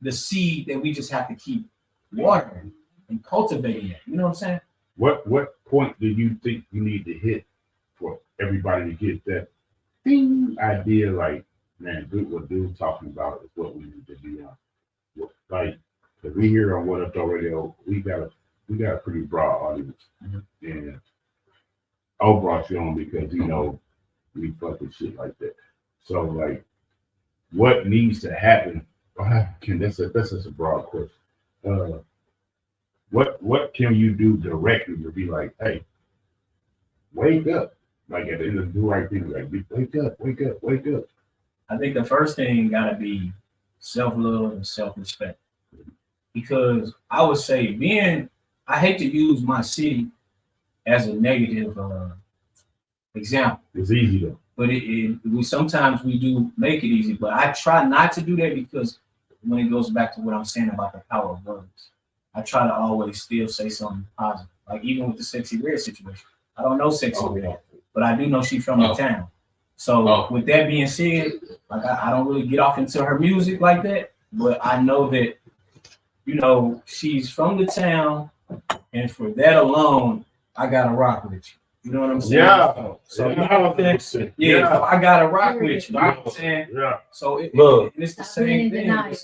the seed that we just have to keep watering and cultivating it. You know what I'm saying? What point do you think you need to hit for everybody to get that ding idea? Like, man, what dude's talking about is what we need to be on. Like, if we here on Up Doe Radio, we got a pretty broad audience, and I brought you on because you know we fuck with shit like that. So, like, what needs to happen? That's just a broad question. What can you do directly to be like, hey, wake up? Like, at the end of the right thing, like, wake up. I think the first thing gotta be self-love and self-respect. Because I would say I hate to use my city as a negative example. It's easy though. But we sometimes we do make it easy. But I try not to do that because when it goes back to what I'm saying about the power of words, I try to always still say something positive. Like even with the Sexy Red situation. I don't know Sexy Red, but I do know she's from the town. So with that being said, like I don't really get off into her music like that, but I know that, you know, she's from the town, and for that alone, I gotta rock with you. You know what I'm saying? Yeah. So you know what I'm saying? Yeah. So I gotta rock with you. You know what I'm saying? Yeah. So it's the I've been same in thing. denial.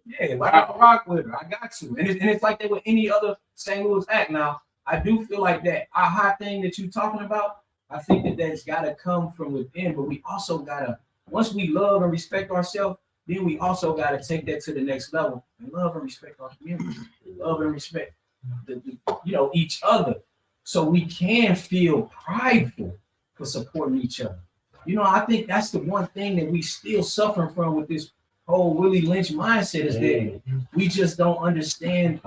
Yeah, like I rock with her. I got to. And it's like that with any other St. Louis act. Now, I do feel like that aha thing that you're talking about, I think that's got to come from within, but we also got to, once we love and respect ourselves, then we also got to take that to the next level and love and respect our community, love and respect each other, so we can feel prideful for supporting each other. You know, I think that's the one thing that we still suffering from with this whole Willie Lynch mindset is that we just don't understand.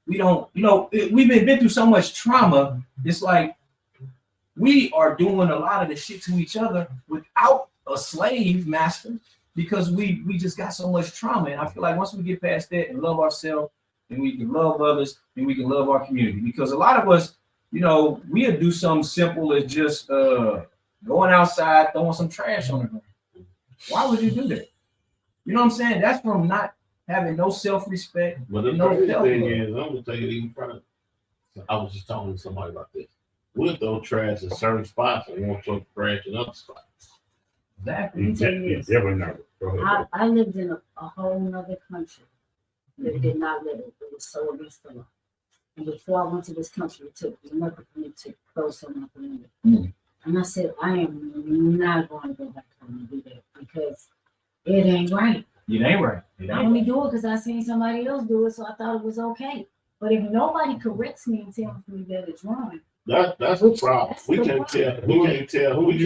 We don't, we've been through so much trauma. It's like we are doing a lot of the shit to each other without a slave master because we just got so much trauma. And I feel like once we get past that and love ourselves, then we can love others and we can love our community. Because a lot of us, we'll do something simple as just going outside, throwing some trash on the ground. Why would you do that? You know what I'm saying? That's from not having no self-respect. But the crazy thing is, I'm gonna take it even further. I was just talking to somebody about this. We'll throw trash in certain spots and won't throw trash in other spots. Exactly. Let me tell you this. Go ahead. I lived in a whole nother country that did not live. It was so against the law. And before I went to this country, it took nothing for me to throw something up in it. And I said, I am not going to go back home and do that because it ain't right. It ain't right. I only do it because I seen somebody else do it, so I thought it was okay. But if nobody corrects me and tells me that it's wrong, that's the problem. We can't tell each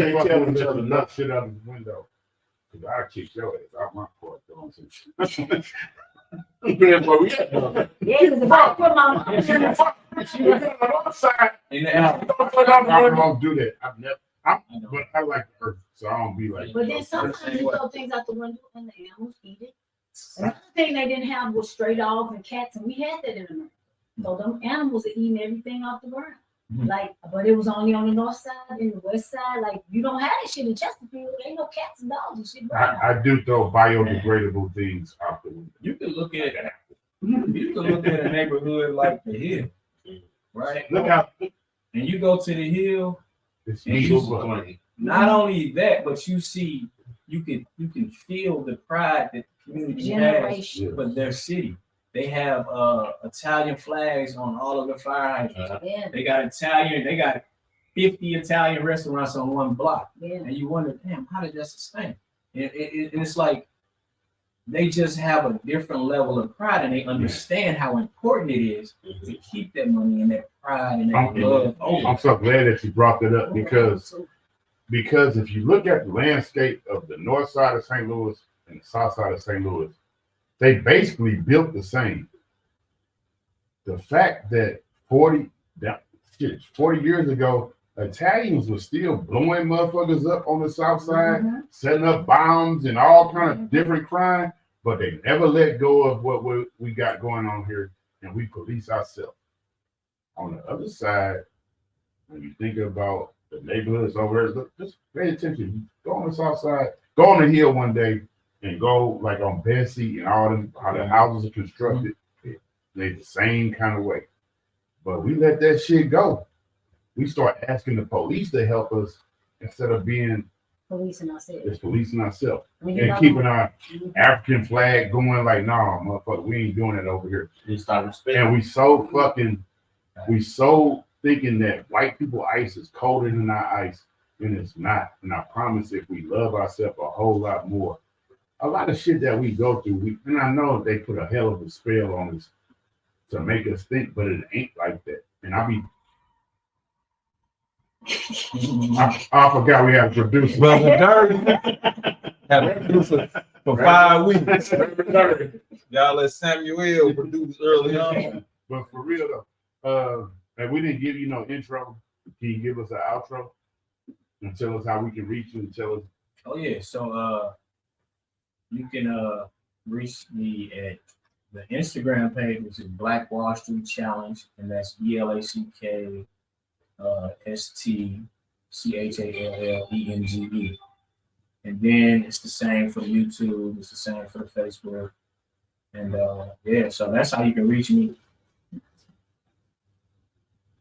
other nothing. Shit out of the window. Cause I kick your ass out my court. Yeah, because if I put my mom in the I don't do that. But I like earth, so I don't be like. but then sometimes you throw things out the window and the animals eat it. Another thing they didn't have was stray dogs and cats, and we had that in America. So them animals are eating everything off the ground. Like, but it was only on the north side and the west side. Like, you don't have that shit in Chesterfield. There ain't no cats and dogs and shit. I do throw biodegradable things out the window. You can look at a neighborhood like the Hill, right? Look out. And you go to the Hill. It's And not only that, but you can feel the pride that the community has for their city. They have Italian flags on all of the fire hydrants. They got 50 Italian restaurants on one block. And you wonder, damn, how did that sustain? And it's like they just have a different level of pride, and they understand how important it is to keep that money and that pride and that love. I'm so glad that you brought that up because if you look at the landscape of the north side of St. Louis and the south side of St. Louis, they basically built the same. The fact that 40 years ago, Italians were still blowing motherfuckers up on the south side, setting up bombs and all kind of different crime, but they never let go of what we got going on here, and we police ourselves. On the other side, when you think about the neighborhoods over there, just pay attention. Go on the south side, go on the hill one day, and go like on Bessie and all them, how the houses are constructed. They the same kind of way. But we let that shit go. We start asking the police to help us instead of being policing ourselves. Just policing ourselves. And keeping our African flag going like, nah, motherfucker, we ain't doing it over here. And we so thinking that white people ice is colder than our ice, and it's not. And I promise if we love ourselves a whole lot more, a lot of shit that we go through, and I know they put a hell of a spell on us to make us think, but it ain't like that. And I forgot we have a producer. Brother Dirty had a producer for 5 weeks. Y'all let Samuel produce early on. But for real though, and we didn't give you no intro. Can you give us an outro and tell us how we can reach you and tell us? Oh yeah, so you can reach me at the Instagram page, which is Black Wall Street Challenge, and that's BLACK STCHALLENGE. And then it's the same for YouTube, it's the same for the Facebook. And yeah, so that's how you can reach me.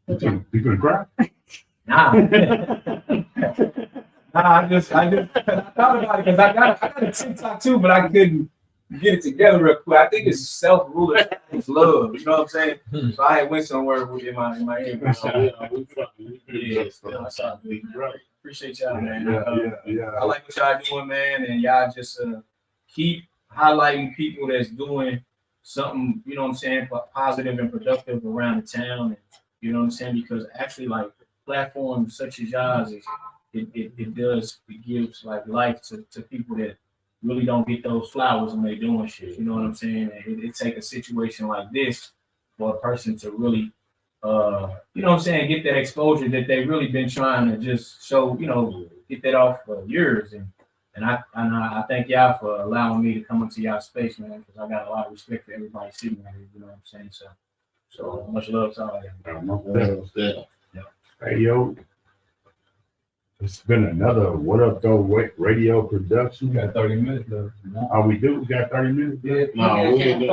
You gonna cry? Nah. I just thought about it because I got a TikTok too, but I couldn't get it together real quick. I think it's self-rule is love. You know what I'm saying? So I went somewhere in my head. Appreciate y'all, man. I like what y'all doing, man, and y'all just keep highlighting people that's doing something, you know what I'm saying, positive and productive around the town. And, you know what I'm saying? Because actually, like platforms such as y'all's, it gives like life to people that really don't get those flowers when they doing shit. You know what I'm saying? It take a situation like this for a person to really, you know what I'm saying, get that exposure that they really been trying to just show, you know, get that off for years. And I thank y'all for allowing me to come into y'all space, man, because I got a lot of respect for everybody sitting here. You know what I'm saying? So much love to all of you. Hey yo. It's been another What Up Doe Radio production. We got 30 minutes left. Oh, we do? We got 30 minutes? Yeah. No, we ain't doing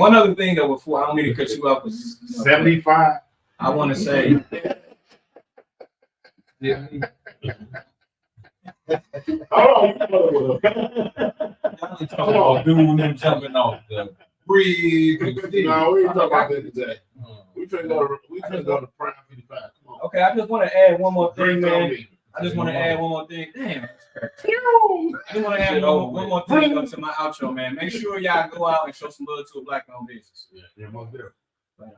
One other thing though, before I don't mean to cut you off, 75. I want to say, Hold on, dude, them jumping off the bridge. No, we ain't talking about that today. We finna go to Prime 55. Come on. okay, I just want to add one more thing, Bring it on man. me. I just want to add one more thing. Damn. I just want to add one more thing up to my outro, man. Make sure y'all go out and show some love to a black-owned business. Yeah, most definitely. Right.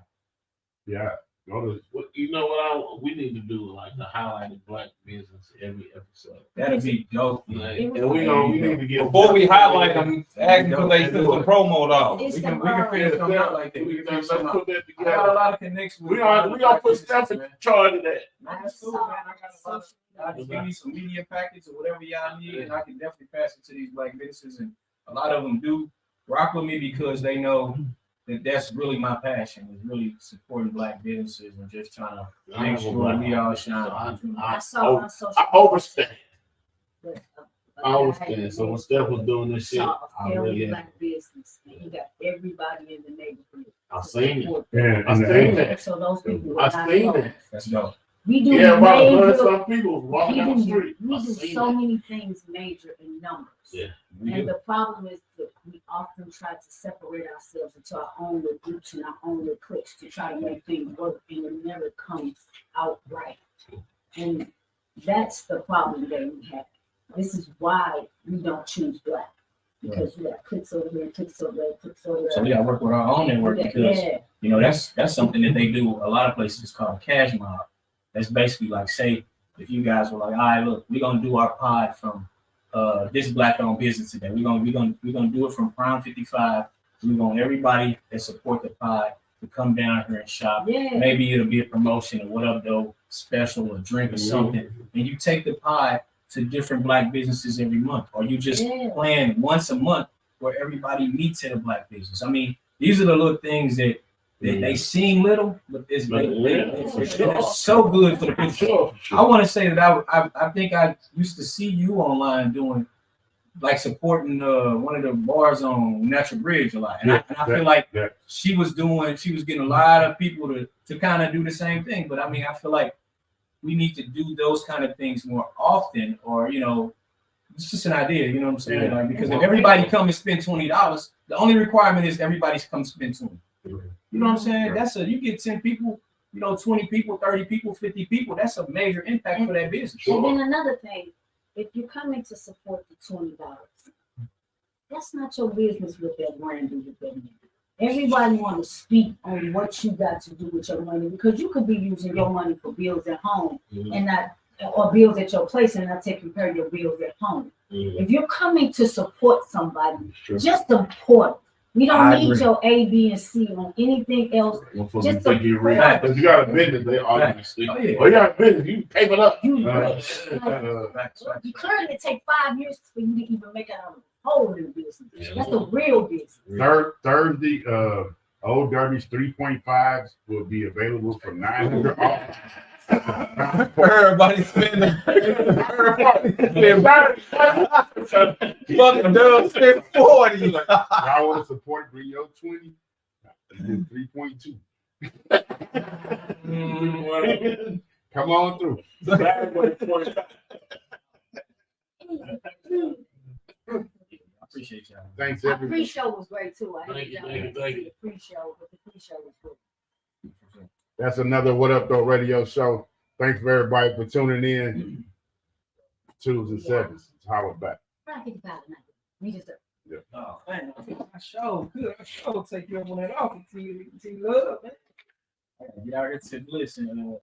Yeah. Go to You know what we need to do, like the highlighted black business every episode. That'd be dope. Like, and we need to get Before we highlight them, asking for they do a promo dog. We can figure something out like that. We can figure something out. put that I together. got a lot of connections. We gonna put Steph in charge of that. That's cool, man. I got a lot of. I can give me some media packets or whatever y'all need, and I can definitely pass it to these black businesses. And a lot of them do rock with me because they know that that's really my passion, is really supporting black businesses and just trying to make sure we all shine. I saw on social I overstand. media, I understand. So when Steph was doing this shit, saw I a really very black business, and he got everybody in the neighborhood. I seen it. and I seen that. So those people were I not seen alone. that. That's dope. We do Yeah, about major, some people walking down the street. we I do seen so that. many things major in numbers. Yeah. And the problem is that we often try to separate ourselves into our own little groups and our own little cliques to try to make things work, and it never comes out right. And that's the problem that we have. This is why we don't choose black. Because you got clicks over here, clicks over there, clicks over there. So we gotta work with our own network because you know that's something that they do a lot of places. It's called a cash mob. That's basically like, say if you guys were like, all right, look, we're gonna do our pod from this black-owned business today. We're gonna do it from Prime 55. We want everybody that support the pod to come down here and shop. Yeah. Maybe it'll be a promotion or what up though, special or drink or something. And you take the pod to different black businesses every month, or you just plan once a month where everybody meets at a black business. I mean, these are the little things that they seem little, but it's so good for the business. I want to say that I think I used to see you online doing like supporting one of the bars on Natural Bridge a lot, and I feel like she was getting a lot of people to kind of do the same thing. But I mean, I feel like we need to do those kind of things more often, or you know, it's just an idea, you know what I'm saying? Like, because if everybody come and spend $20, the only requirement is everybody's come spend 20. You know what I'm saying? That's you get 10 people, you know, 20 people, 30 people, 50 people. That's a major impact for that business. And then another thing, if you're coming to support the $20, that's not your business with that brand do with that money. Everybody want to speak on what you got to do with your money, because you could be using your money for bills at home and not, or bills at your place and not taking care of your bills at home. If you're coming to support somebody, just support. We don't need your A, B, and C on anything else. Just because you got a business, they always you got a business, you pay it up. You currently take 5 years for you to even make out a whole new business. That's the real business. Thursday, Old Derby's 3.5s will be available for $900 off. Everybody spending. Fucking Doug spent 40. Y'all want to support, bring your 20. 3.2. Come on through. I appreciate y'all. Thanks, Our everybody. pre-show was great too. I Thank you, y'all thank you, didn't thank see the pre-show, but the pre-show was good. That's another What Up Doe Radio show. Thanks for everybody for tuning in. 2s and 7s. Holla back. Try 55 tonight. We just Oh man, I show good. I show take you up on that offer. T love, man. Get out here to listen.